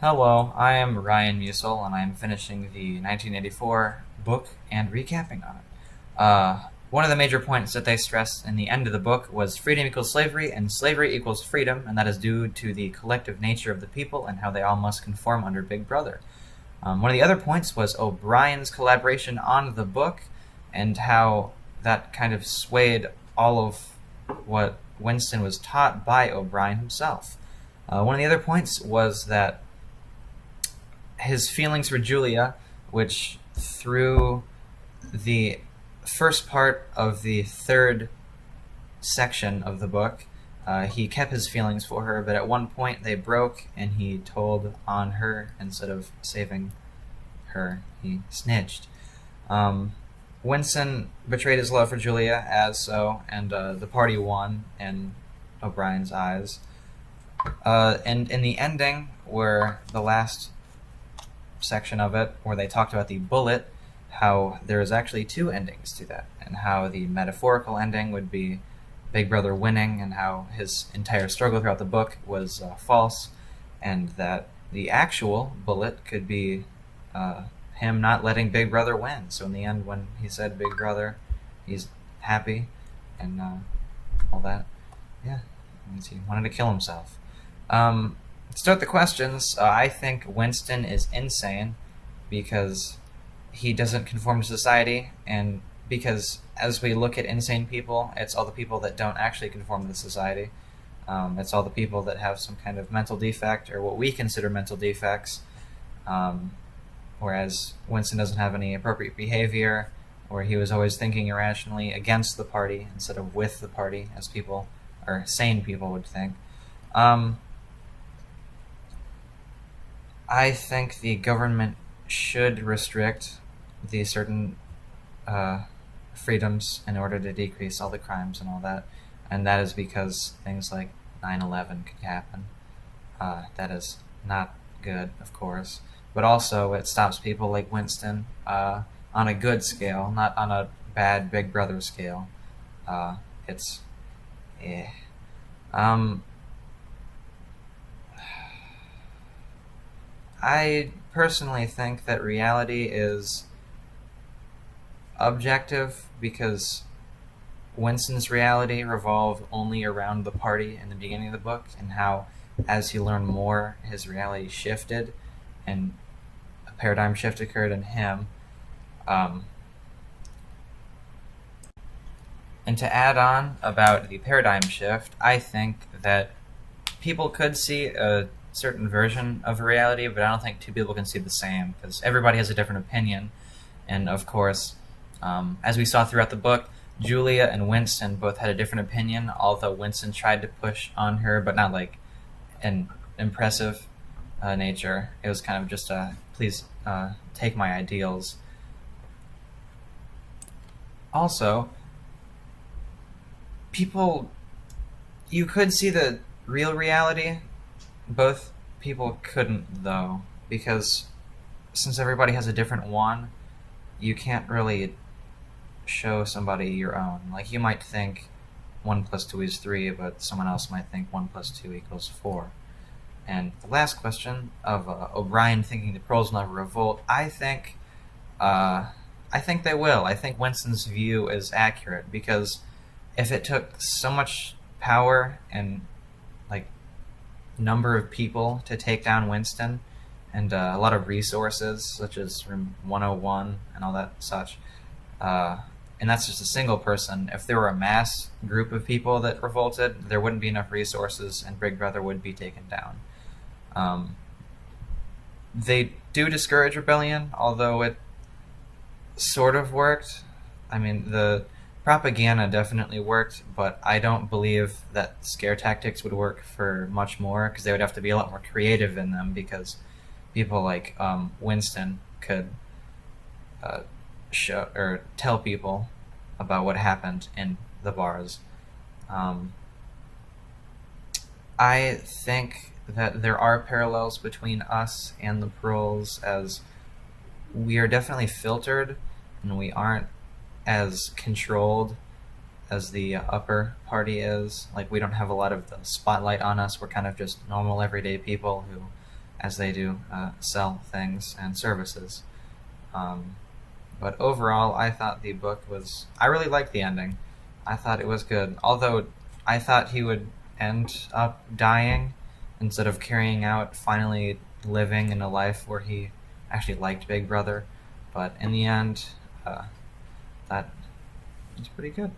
Hello, I am Ryan Musil, and I am finishing the 1984 book and recapping on it. One of the major points that they stressed in the end of the book was freedom equals slavery, and slavery equals freedom, and that is due to the collective nature of the people and how they all must conform under Big Brother. One of the other points was O'Brien's collaboration on the book, and how that kind of swayed all of what Winston was taught by O'Brien himself. One of the other points was that his feelings for Julia, which through the first part of the third section of the book, he kept his feelings for her, but at one point they broke and he told on her instead of saving her. He snitched. Winston betrayed his love for Julia as so, and the party won in O'Brien's eyes. And in the ending, where the last section of it, where they talked about the bullet, how there is actually two endings to that, and how the metaphorical ending would be Big Brother winning, and how his entire struggle throughout the book was false, and that the actual bullet could be him not letting Big Brother win. So in the end, when he said Big Brother, he's happy, and all that. Yeah, he wanted to kill himself. To start the questions, I think Winston is insane because he doesn't conform to society, and because as we look at insane people, it's all the people that don't actually conform to society. It's all the people that have some kind of mental defect, or what we consider mental defects, whereas Winston doesn't have any appropriate behavior, or he was always thinking irrationally against the party instead of with the party, as people, or sane people, would think. I think the government should restrict the certain freedoms in order to decrease all the crimes and all that, and that is because things like 9/11 could happen. That is not good, of course, but also it stops people like Winston on a good scale, not on a bad Big Brother scale. It's eh. I personally think that reality is objective because Winston's reality revolved only around the party in the beginning of the book, and how as he learned more, his reality shifted and a paradigm shift occurred in him. And to add on about the paradigm shift, I think that people could see a certain version of reality, but I don't think two people can see the same, because everybody has a different opinion. And of course, as we saw throughout the book, Julia and Winston both had a different opinion, although Winston tried to push on her, but not like an impressive nature. It was kind of just please take my ideals. Also, you could see the real reality. Both people couldn't, though, because since everybody has a different one, you can't really show somebody your own. Like, you might think 1 + 2 is 3, but someone else might think 1 + 2 = 4. And the last question of O'Brien thinking the pros will never revolt, I think they will. I think Winston's view is accurate, because if it took so much power and like number of people to take down Winston, and a lot of resources such as Room 101 and all that such, and that's just a single person. If there were a mass group of people that revolted, there wouldn't be enough resources, and Big Brother would be taken down. They do discourage rebellion, although it sort of worked. I mean, the propaganda definitely worked, but I don't believe that scare tactics would work for much more, because they would have to be a lot more creative in them, because people like Winston could show or tell people about what happened in the bars. I think that there are parallels between us and the Pearls, as we are definitely filtered, and we aren't as controlled as the upper party is. Like, we don't have a lot of the spotlight on us. We're kind of just normal everyday people who as they do sell things and services. But overall, I thought the book was... I really liked the ending. I thought it was good. Although I thought he would end up dying instead of carrying out, finally living in a life where he actually liked Big Brother. But in the end, that was pretty good.